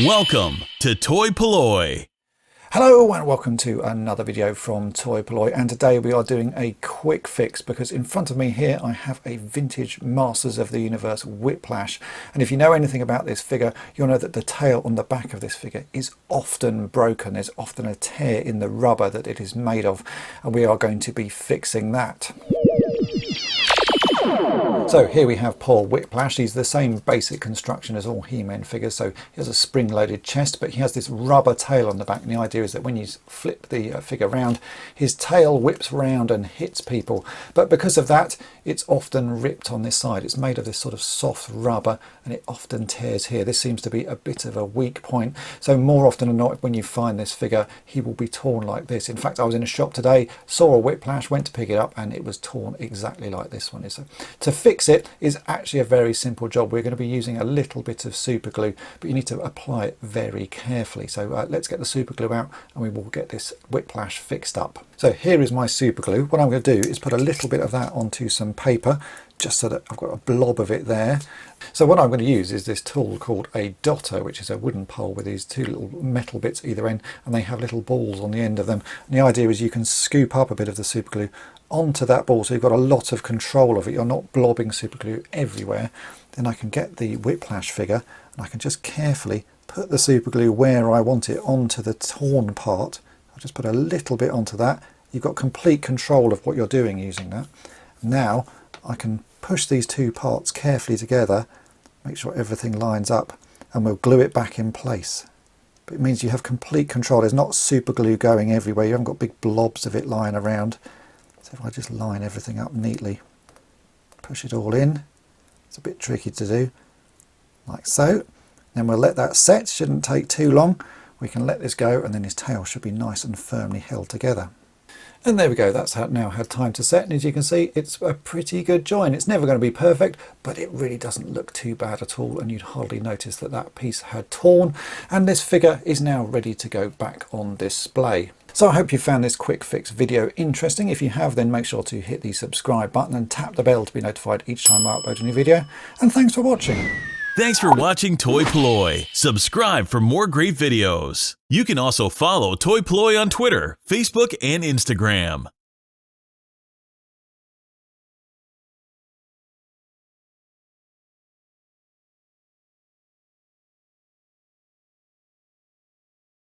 Welcome to toy-polloi. Hello and welcome to another video from toy-polloi, and today we are doing a quick fix because in front of me here I have a vintage Masters of the Universe Whiplash, and if you know anything about this figure you'll know that the tail on the back of this figure is often broken. There's often a tear in the rubber that it is made of, and we are going to be fixing that. So here we have poor Whiplash. He's the same basic construction as all He-Man figures. So he has a spring-loaded chest, but he has this rubber tail on the back. And the idea is that when you flip the figure round, his tail whips round and hits people. But because of that, it's often ripped on this side. It's made of this sort of soft rubber, and it often tears here. This seems to be a bit of a weak point. So more often than not, when you find this figure, he will be torn like this. In fact, I was in a shop today, saw a Whiplash, went to pick it up, and it was torn exactly like this one is. So to fix it is actually a very simple job. We're going to be using a little bit of super glue, but you need to apply it very carefully. So let's get the super glue out and we will get this Whiplash fixed up. So here is my super glue. What I'm going to do is put a little bit of that onto some paper, just so that I've got a blob of it there. So what I'm going to use is this tool called a dotter, which is a wooden pole with these two little metal bits at either end, and they have little balls on the end of them. And the idea is you can scoop up a bit of the super glue onto that ball, so you've got a lot of control of it. You're not blobbing super glue everywhere. Then I can get the Whiplash figure and I can just carefully put the super glue where I want it onto the torn part. I'll just put a little bit onto that. You've got complete control of what you're doing using that. Now I can push these two parts carefully together, make sure everything lines up, and we'll glue it back in place. But it means you have complete control. There's not super glue going everywhere. You haven't got big blobs of it lying around. So if I just line everything up neatly, push it all in, it's a bit tricky to do, like so. Then we'll let that set, shouldn't take too long. We can let this go and then his tail should be nice and firmly held together. And there we go, that's now had time to set, and as you can see it's a pretty good join. It's never going to be perfect, but it really doesn't look too bad at all, and you'd hardly notice that that piece had torn, and this figure is now ready to go back on display. So I hope you found this quick fix video interesting. If you have, then make sure to hit the subscribe button and tap the bell to be notified each time I upload a new video, and thanks for watching. Thanks for watching toy-polloi. Subscribe for more great videos. You can also follow toy-polloi on Twitter, Facebook, and Instagram.